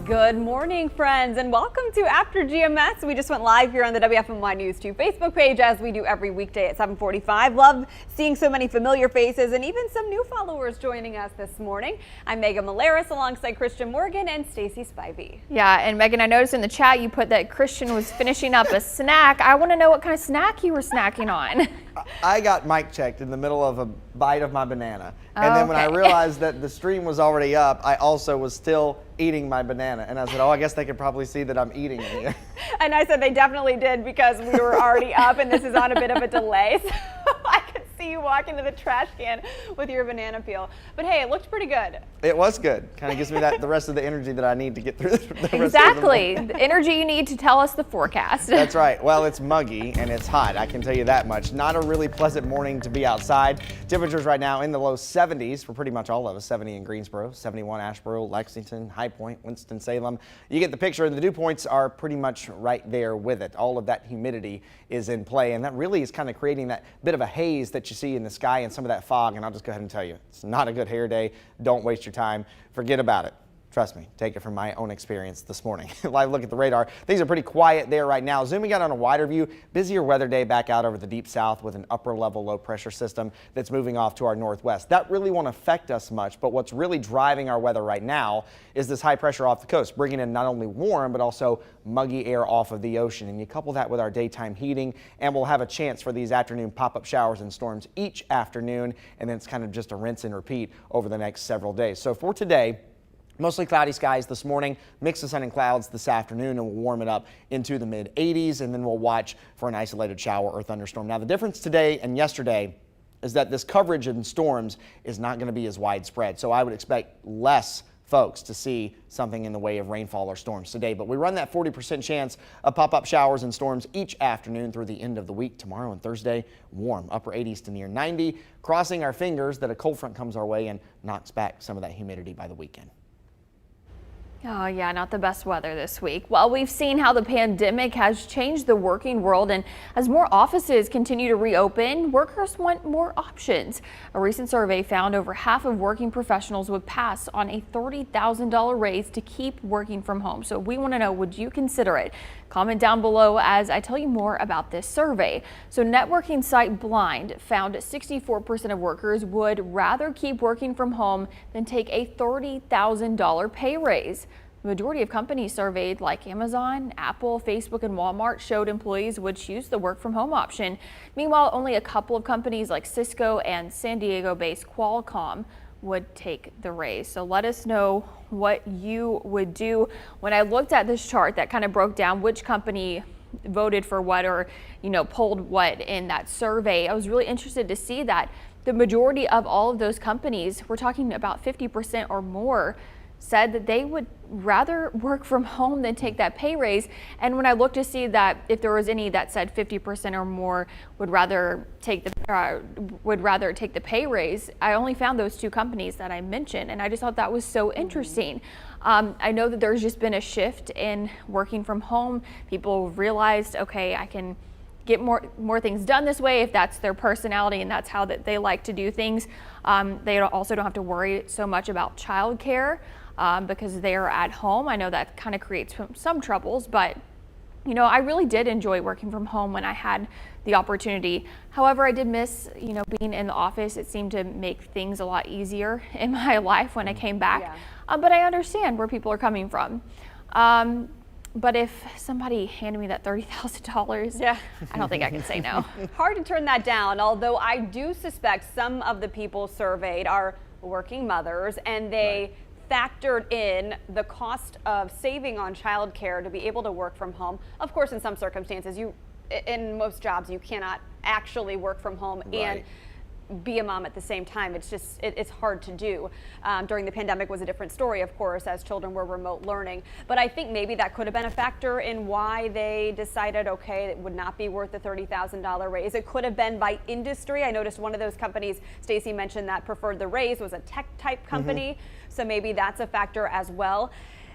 Good morning, friends, and welcome to After GMS. We just went live here on the WFMY News 2 Facebook page, as we do every weekday at 7:45. Love seeing so many familiar faces and even some new followers joining us this morning. I'm Megan Malaris alongside Christian Morgan and Stacy Spivey. Yeah, and Megan, I noticed in the chat you put that Christian was finishing up a snack. I want to know what kind of snack you were snacking on. I got mic checked in the middle of a bite of my banana. And then when I realized that the stream was already up, I also was still eating my banana. And I said, oh, I guess they could probably see that I'm eating it. And I said they definitely did, because we were already up and this is on a bit of a delay. So I could see you walk into the trash can with your banana peel. But hey, it looked pretty good. It was good. Kind of gives me the rest of the energy that I need to get through the rest Exactly. of The energy you need to tell us the forecast. That's right. Well, it's muggy and it's hot, I can tell you that much. Not a really pleasant morning to be outside. Temperatures right now in the low 70s for pretty much all of us. 70 in Greensboro, 71 Asheboro, Lexington, High Point, Winston-Salem. You get the picture, and the dew points are pretty much right there with it. All of that humidity is in play, and that really is kind of creating that bit of a haze that you see in the sky and some of that fog. And I'll just go ahead and tell you, it's not a good hair day. Don't waste your time. Forget about it. Trust me, take it from my own experience this morning. Live look at the radar. Things are pretty quiet there right now. Zooming out on a wider view, busier weather day back out over the deep south with an upper level low pressure system that's moving off to our northwest. That really won't affect us much, but what's really driving our weather right now is this high pressure off the coast, bringing in not only warm, but also muggy air off of the ocean. And you couple that with our daytime heating, and we'll have a chance for these afternoon pop-up showers and storms each afternoon. And then it's kind of just a rinse and repeat over the next several days. So for today, mostly cloudy skies this morning, mix of sun and clouds this afternoon, and we'll warm it up into the mid 80s, and then we'll watch for an isolated shower or thunderstorm. Now, the difference today and yesterday is that this coverage in storms is not going to be as widespread. So I would expect less folks to see something in the way of rainfall or storms today. But we run that 40% chance of pop-up showers and storms each afternoon through the end of the week. Tomorrow and Thursday, warm, upper 80s to near 90, crossing our fingers that a cold front comes our way and knocks back some of that humidity by the weekend. Oh yeah, not the best weather this week. Well, we've seen how the pandemic has changed the working world, and as more offices continue to reopen, workers want more options. A recent survey found over half of working professionals would pass on a $30,000 raise to keep working from home. So we want to know, would you consider it? Comment down below as I tell you more about this survey. So networking site Blind found 64% of workers would rather keep working from home than take a $30,000 pay raise. The majority of companies surveyed, like Amazon, Apple, Facebook, and Walmart, showed employees would choose the work from home option. Meanwhile, only a couple of companies like Cisco and San Diego-based Qualcomm would take the raise. So let us know what you would do. When I looked at this chart that kind of broke down which company voted for what, or polled what in that survey, I was really interested to see that the majority of all of those companies, we're talking about 50% or more, said that they would rather work from home than take that pay raise. And when I looked to see that if there was any that said 50% or more would rather take the pay raise, I only found those two companies that I mentioned, and I just thought that was so interesting. I know that there's just been a shift in working from home. People realized, okay, I can get more things done this way if that's their personality and that's how that they like to do things. They also don't have to worry so much about childcare because they are at home. I know that kind of creates some troubles, but I really did enjoy working from home when I had the opportunity. However, I did miss, being in the office. It seemed to make things a lot easier in my life when I came back. Yeah. But I understand where people are coming from. But if somebody handed me that $30,000, Yeah. I don't think I can say no. Hard to turn that down, although I do suspect some of the people surveyed are working mothers, and they factored in the cost of saving on childcare to be able to work from home. Of course, in some circumstances, in most jobs, you cannot actually work from home and be a mom at the same time. It's just, it's hard to do. During the pandemic was a different story, of course, as children were remote learning. But I think maybe that could have been a factor in why they decided, okay, it would not be worth the $30,000 raise. It could have been by industry. I noticed one of those companies, Stacy mentioned, that preferred the raise was a tech type company. So maybe that's a factor as well.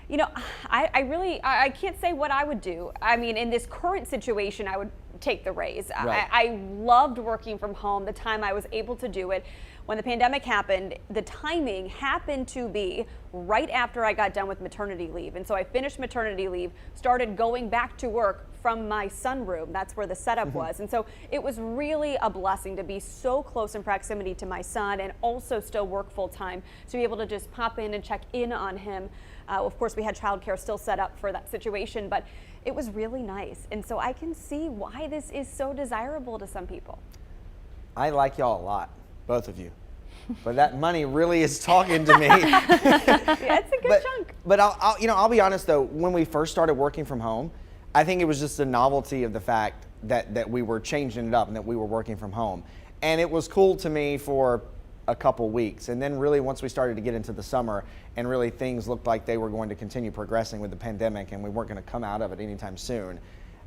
You know, I can't say what I would do. I mean, in this current situation, I would take the raise. I loved working from home the time I was able to do it. When the pandemic happened, the timing happened to be right after I got done with maternity leave. And so I finished maternity leave, started going back to work from my sunroom. That's where the setup was. And so it was really a blessing to be so close in proximity to my son and also still work full time, to be able to just pop in and check in on him. Of course, we had childcare still set up for that situation, but it was really nice. And so I can see why this is so desirable to some people. I like y'all a lot, both of you. But that money really is talking to me. Yeah, it's a good chunk. But I'll be honest though, when we first started working from home, I think it was just the novelty of the fact that we were changing it up and that we were working from home. And it was cool to me for a couple weeks. And then really once we started to get into the summer and really things looked like they were going to continue progressing with the pandemic and we weren't going to come out of it anytime soon,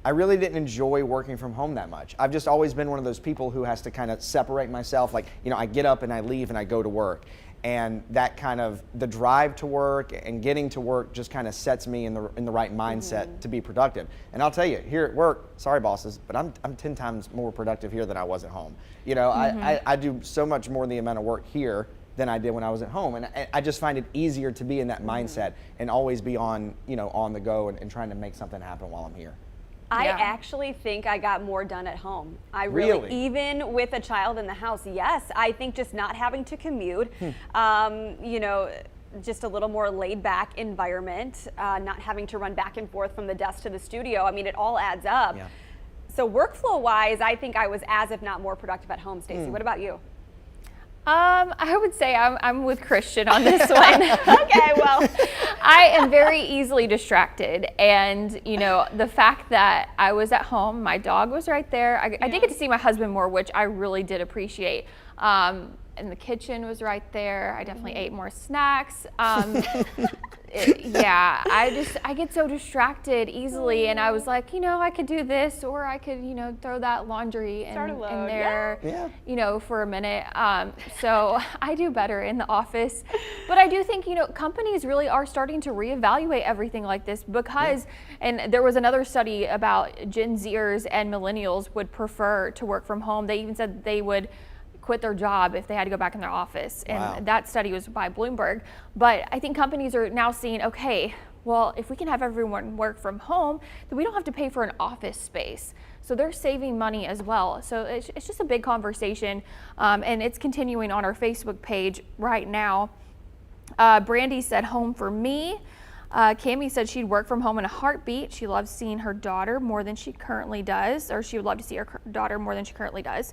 I really didn't enjoy working from home that much. I've just always been one of those people who has to kind of separate myself. Like, you know, I get up and I leave and I go to work. And that kind of, the drive to work and getting to work just kind of sets me in the right mindset to be productive. And I'll tell you, here at work, sorry bosses, but I'm 10 times more productive here than I was at home. You know, I do so much more the amount of work here than I did when I was at home. And I just find it easier to be in that mindset and always be on, you know, on the go and trying to make something happen while I'm here. I actually think I got more done at home. I really, even with a child in the house, yes, I think just not having to commute, you know, just a little more laid back environment, not having to run back and forth from the desk to the studio. I mean, it all adds up. Yeah. So workflow wise, I think I was as if not more productive at home. Stacey, what about you? I would say I'm with Christian on this one. Okay, well. I am very easily distracted, and you know, the fact that I was at home, my dog was right there. I did get to see my husband more, which I really did appreciate. And the kitchen was right there. I definitely ate more snacks. Yeah, I get so distracted easily, and I was like, you know, I could do this, or I could, you know, throw that laundry in there, you know, for a minute. So I do better in the office, but I do think, you know, companies really are starting to reevaluate everything like this because, and there was another study about Gen Zers and millennials would prefer to work from home. They even said they would quit their job if they had to go back in their office. And that study was by Bloomberg. But I think companies are now seeing, okay, well, if we can have everyone work from home, then we don't have to pay for an office space. So they're saving money as well. So it's just a big conversation, and it's continuing on our Facebook page right now. Brandy said, home for me. Cammie said she'd work from home in a heartbeat. She loves seeing her daughter more than she currently does, or she would love to see her daughter more than she currently does.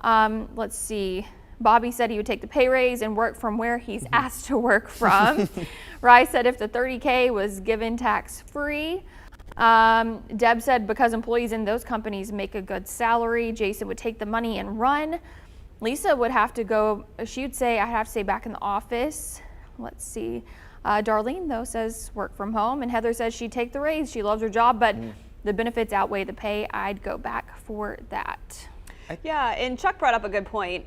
Let's see. Bobby said he would take the pay raise and work from where he's asked to work from. Rye said if the $30K was given tax-free. Deb said because employees in those companies make a good salary, Jason would take the money and run. Lisa would have to go, she would say, I have to stay back in the office. Let's see. Darlene, though, says work from home. And Heather says she'd take the raise. She loves her job, but the benefits outweigh the pay. I'd go back for that. Yeah, and Chuck brought up a good point.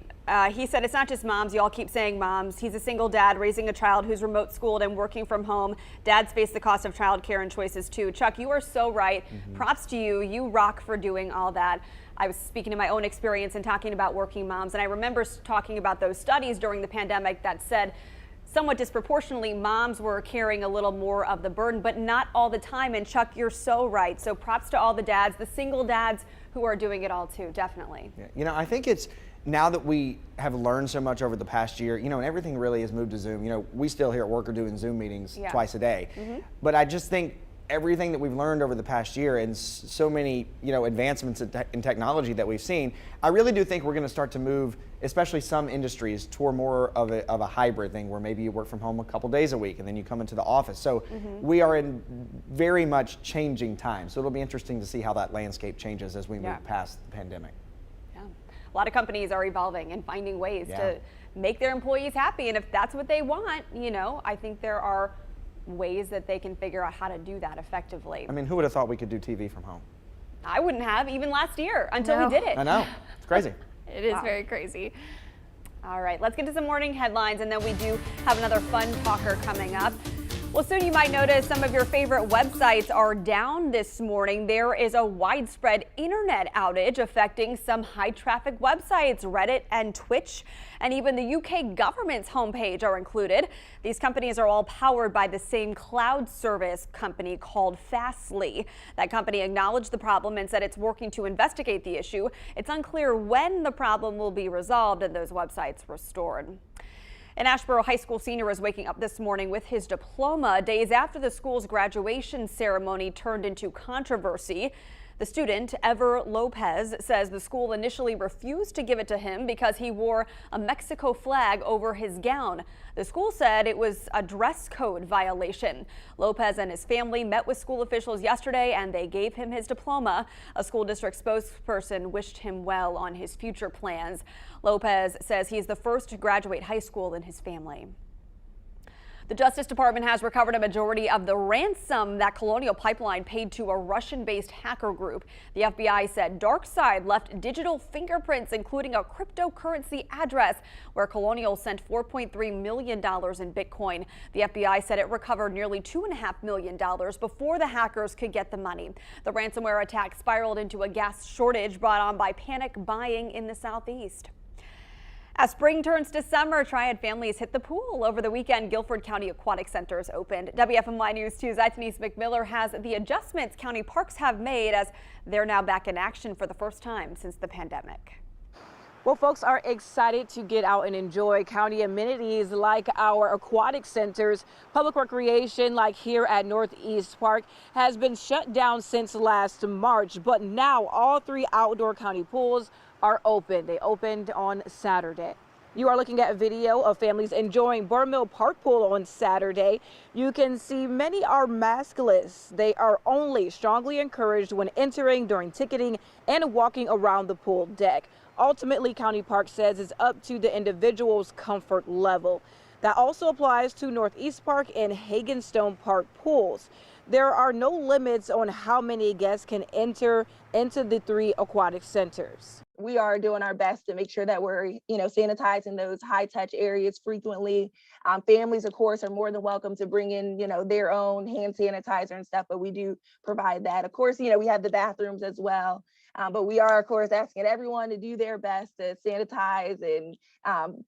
He said it's not just moms. You all keep saying moms. He's a single dad raising a child who's remote schooled and working from home. Dads face the cost of childcare and choices too. Chuck, you are so right. Props to you. You rock for doing all that. I was speaking to my own experience and talking about working moms, and I remember talking about those studies during the pandemic that said somewhat disproportionately moms were carrying a little more of the burden, but not all the time. And Chuck, you're so right. So props to all the dads, the single dads who are doing it all too, definitely. Yeah. You know, I think it's now that we have learned so much over the past year, you know, and everything really has moved to Zoom. You know, we still here at work are doing Zoom meetings twice a day. But I just think everything that we've learned over the past year and so many, advancements in technology that we've seen, I really do think we're going to start to move, especially some industries, toward more of a hybrid thing where maybe you work from home a couple days a week and then you come into the office. So we are in very much changing times. So it'll be interesting to see how that landscape changes as we move past the pandemic. Yeah. A lot of companies are evolving and finding ways to make their employees happy. And if that's what they want, I think there are ways that they can figure out how to do that effectively. I mean, who would have thought we could do TV from home? I wouldn't have even last year until we did it. I know. It's crazy. It is very crazy. All right, let's get to some morning headlines, and then we do have another fun talker coming up. Well, soon you might notice some of your favorite websites are down this morning. There is a widespread internet outage affecting some high traffic websites. Reddit and Twitch and even the UK government's homepage are included. These companies are all powered by the same cloud service company called Fastly. That company acknowledged the problem and said it's working to investigate the issue. It's unclear when the problem will be resolved and those websites restored. An Asheboro High School senior is waking up this morning with his diploma days after the school's graduation ceremony turned into controversy. The student, Ever Lopez, says the school initially refused to give it to him because he wore a Mexico flag over his gown. The school said it was a dress code violation. Lopez and his family met with school officials yesterday and they gave him his diploma. A school district spokesperson wished him well on his future plans. Lopez says he's the first to graduate high school in his family. The Justice Department has recovered a majority of the ransom that Colonial Pipeline paid to a Russian-based hacker group. The FBI said DarkSide left digital fingerprints, including a cryptocurrency address where Colonial sent $4.3 million in Bitcoin. The FBI said it recovered nearly $2.5 million before the hackers could get the money. The ransomware attack spiraled into a gas shortage brought on by panic buying in the Southeast. As spring turns to summer, Triad families hit the pool. Over the weekend, Guilford County Aquatic Centers opened. WFMY News 2's Denise McMiller has the adjustments county parks have made as they're now back in action for the first time since the pandemic. Well, folks are excited to get out and enjoy county amenities like our aquatic centers. Public recreation like here at Northeast Park has been shut down since last March, but now all 3 outdoor county pools are open. They opened on Saturday. You are looking at video of families enjoying Burr Mill Park Pool on Saturday. You can see many are maskless. They are only strongly encouraged when entering during ticketing and walking around the pool deck. Ultimately, County Park says it's up to the individual's comfort level. That also applies to Northeast Park and Hagenstone Park pools. There are no limits on how many guests can enter into the 3 aquatic centers. We are doing our best to make sure that we're, sanitizing those high touch areas frequently. Families, of course, are more than welcome to bring in, their own hand sanitizer and stuff, but we do provide that. Of course, we have the bathrooms as well. But we are, of course, asking everyone to do their best to sanitize and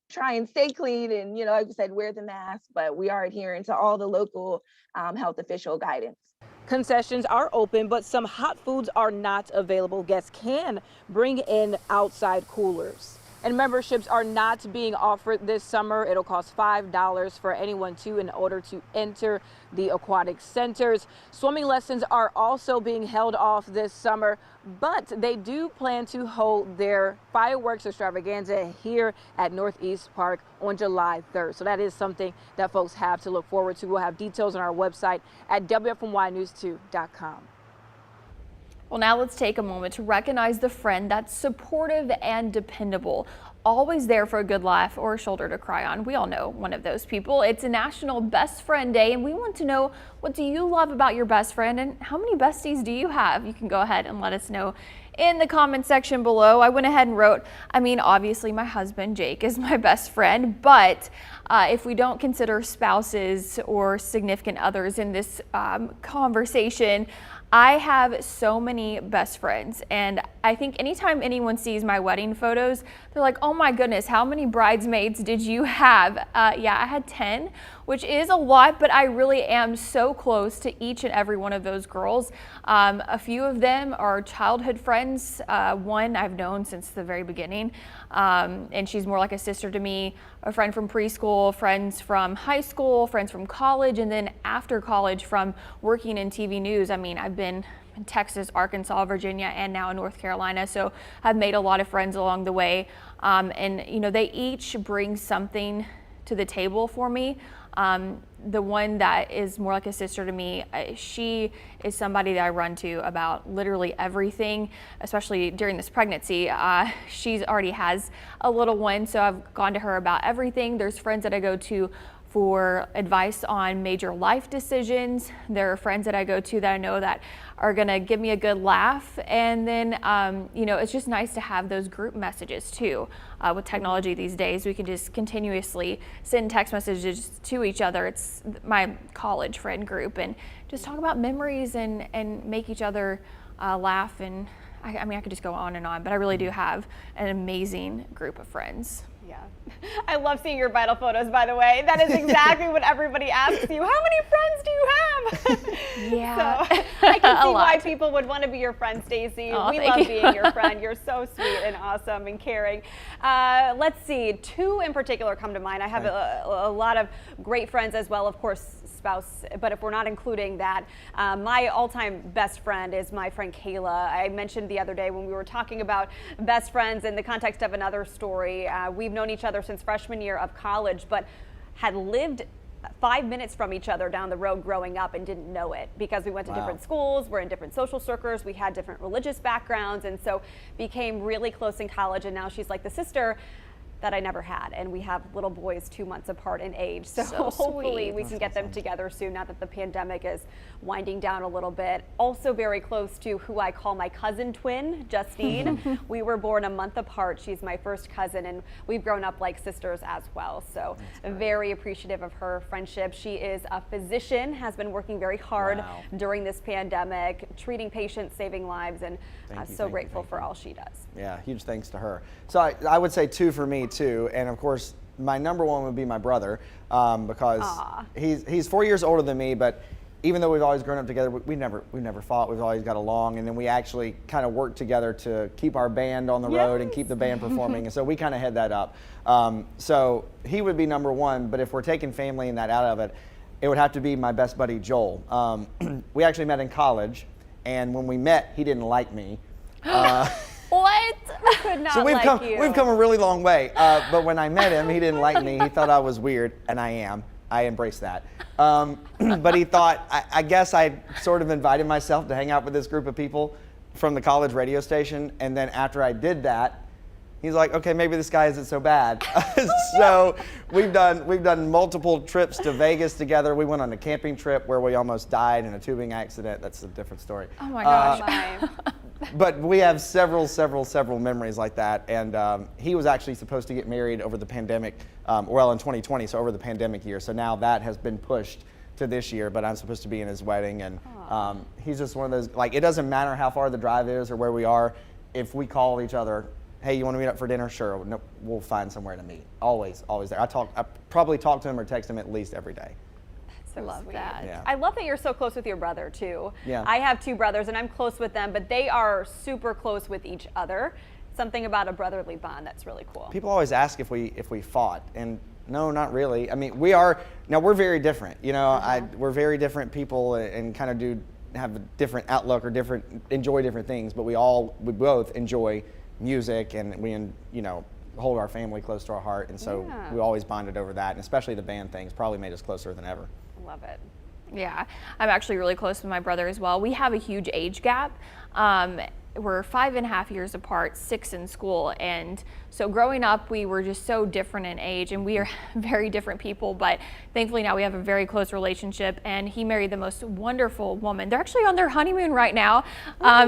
try and stay clean and, like I said, wear the mask, but we are adhering to all the local health official guidance. Concessions are open, but some hot foods are not available. Guests can bring in outside coolers. And memberships are not being offered this summer. It'll cost $5 for anyone in order to enter the aquatic centers. Swimming lessons are also being held off this summer, but they do plan to hold their fireworks extravaganza here at Northeast Park on July 3rd. So that is something that folks have to look forward to. We'll have details on our website at WFMYnews2.com. Well, now let's take a moment to recognize the friend that's supportive and dependable, always there for a good laugh or a shoulder to cry on. We all know one of those people. It's a National Best Friend Day, and we want to know, what do you love about your best friend and how many besties do you have? You can go ahead and let us know in the comment section below. I went ahead and wrote, obviously my husband Jake is my best friend, but if we don't consider spouses or significant others in this conversation, I have so many best friends, and I think anytime anyone sees my wedding photos, they're like, oh my goodness, how many bridesmaids did you have? Yeah, I had 10, which is a lot, but I really am so close to each and every one of those girls. A few of them are childhood friends. One I've known since the very beginning, and she's more like a sister to me. A friend from preschool, friends from high school, friends from college, and then after college from working in TV news. I mean, I've been in Texas, Arkansas, Virginia, and now in North Carolina, so I've made a lot of friends along the way. And you know, they each bring something to the table for me. The one that is more like a sister to me, she is somebody that I run to about literally everything, especially during this pregnancy. She already has a little one, so I've gone to her about everything. There's friends that I go to for advice on major life decisions. There are friends that I go to that I know that are gonna give me a good laugh. And then, you know, it's just nice to have those group messages too. With technology these days, we can just continuously send text messages to each other. It's my college friend group, and just talk about memories and make each other laugh. And I mean, I could just go on and on, but I really do have an amazing group of friends. Yeah. I love seeing your vital photos, by the way. That is exactly what everybody asks you. How many friends do you have? Yeah. So I can see why people would want to be your friend, Stacey. Oh, we love being your friend. You're so sweet and awesome and caring. Let's see. Two in particular come to mind. I have a lot of great friends as well, of course, spouse, but if we're not including that, my all-time best friend is my friend Kayla. I mentioned the other day when we were talking about best friends in the context of another story. We've known each other since freshman year of college, but had lived 5 minutes from each other down the road growing up and didn't know it because we went to different schools, we're in different social circles, we had different religious backgrounds, and so became really close in college. And now she's like the sister that I never had, and we have little boys 2 months apart in age, so hopefully we can get them together soon now that the pandemic is winding down a little bit. Also very close to who I call my cousin twin, Justine. We were born a month apart. She's my first cousin, and we've grown up like sisters as well, so very appreciative of her friendship. She is a physician, has been working very hard during this pandemic, treating patients, saving lives, and so grateful for all she does. Yeah, huge thanks to her. So I would say two for me too, and of course my number one would be my brother, because he's 4 years older than me, but even though we've always grown up together, we never fought. We've always got along, and then we actually kind of worked together to keep our band on the road and keep the band performing, and so we kind of head that up. So he would be number one, but if we're taking family and that out of it, it would have to be my best buddy Joel. We actually met in college, and when we met, he didn't like me. What? Could not So we've like come a really long way. But when I met him, he didn't like me. He thought I was weird, and I am. I embrace that. But he thought, I guess I sort of invited myself to hang out with this group of people from the college radio station. And then after I did that, he's like, okay, maybe this guy isn't so bad. So we've done multiple trips to Vegas together. We went on a camping trip where we almost died in a tubing accident. That's a different story. Oh my gosh. But we have several memories like that. And he was actually supposed to get married over the pandemic, well, in 2020, so over the pandemic year. So now that has been pushed to this year, but I'm supposed to be in his wedding. And he's just one of those, like, it doesn't matter how far the drive is or where we are. If we call each other, hey, you want to meet up for dinner? Sure, no, we'll find somewhere to meet. Always there. I probably talk to him or text him at least every day. So love sweet. that. Yeah. I love that you're so close with your brother too. Yeah. I have two brothers and I'm close with them, but they are super close with each other. Something about a brotherly bond that's really cool. People always ask if we fought, and no, not really. I mean, we're very different. You know, we're very different people and kind of have a different outlook or enjoy different things, but we both enjoy music, and we hold our family close to our heart, and so we always bonded over that, and especially the band things probably made us closer than ever. Love it. Yeah, I'm actually really close with my brother as well. We have a huge age gap. We're 5.5 years apart, 6 in school, and so growing up we were just so different in age, and we are very different people, but thankfully now we have a very close relationship, and he married the most wonderful woman. They're actually on their honeymoon right now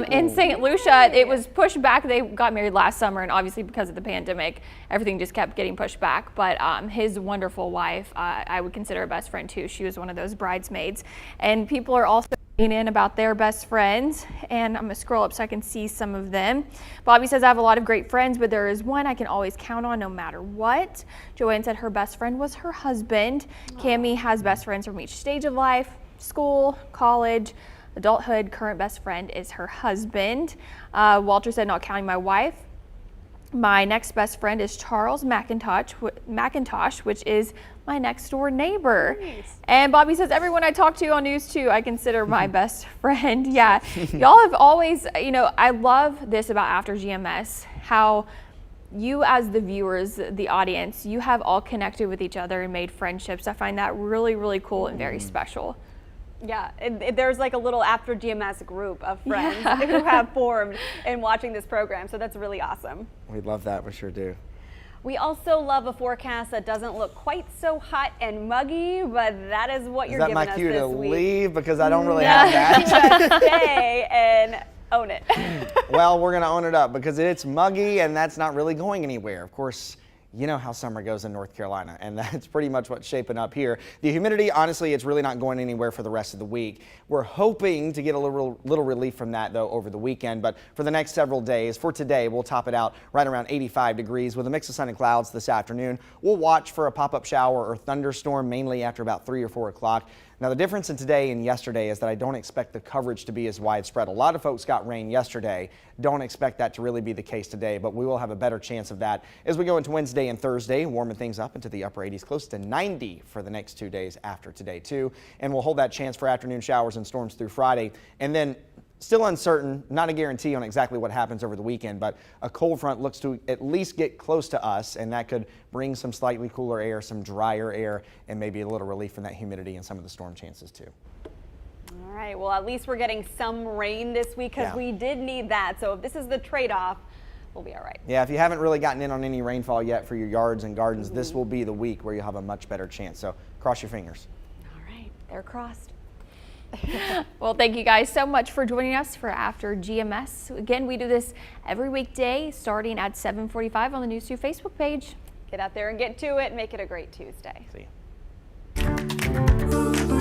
in St. Lucia. It was pushed back. They got married last summer, and obviously because of the pandemic everything just kept getting pushed back, but his wonderful wife, I would consider a best friend too. She was one of those bridesmaids, and people are also in about their best friends, and I'm gonna scroll up so I can see some of them. Bobby says, I have a lot of great friends, but there is one I can always count on no matter what. Joanne said her best friend was her husband. Cammie has best friends from each stage of life, school, college, adulthood. Current best friend is her husband. Walter said, not counting my wife. My next best friend is Charles McIntosh, which is my next door neighbor. Nice. And Bobby says, everyone I talk to on News 2, I consider my best friend. Yeah, y'all have always, I love this about After GMS, how you as the viewers, the audience, you have all connected with each other and made friendships. I find that really, really cool and very special. Yeah, there's like a little After GMS group of friends who have formed in watching this program, so that's really awesome. We love that, we sure do. We also love a forecast that doesn't look quite so hot and muggy, but that is what you're giving us this week. Is that my cue to leave? Because I don't really have that. Just stay and own it. Well, we're going to own it up because it's muggy and that's not really going anywhere. Of course, you know how summer goes in North Carolina, and that's pretty much what's shaping up here. The humidity, honestly, it's really not going anywhere for the rest of the week. We're hoping to get a little relief from that, though, over the weekend, but for the next several days, for today, we'll top it out right around 85 degrees with a mix of sun and clouds this afternoon. We'll watch for a pop-up shower or thunderstorm, mainly after about 3 or 4 o'clock. Now, the difference in today and yesterday is that I don't expect the coverage to be as widespread. A lot of folks got rain yesterday. Don't expect that to really be the case today, but we will have a better chance of that as we go into Wednesday and Thursday, warming things up into the upper 80s, close to 90 for the next 2 days after today, too. And we'll hold that chance for afternoon showers and storms through Friday. And then still uncertain, not a guarantee on exactly what happens over the weekend, but a cold front looks to at least get close to us, and that could bring some slightly cooler air, some drier air, and maybe a little relief from that humidity and some of the storm chances too. All right, well, at least we're getting some rain this week because we did need that. So if this is the trade-off, we'll be all right. Yeah, if you haven't really gotten in on any rainfall yet for your yards and gardens, this will be the week where you'll have a much better chance. So cross your fingers. All right, they're crossed. Well, thank you guys so much for joining us for After GMS. Again, we do this every weekday starting at 7:45 on the News 2 Facebook page. Get out there and get to it. Make it a great Tuesday. See ya.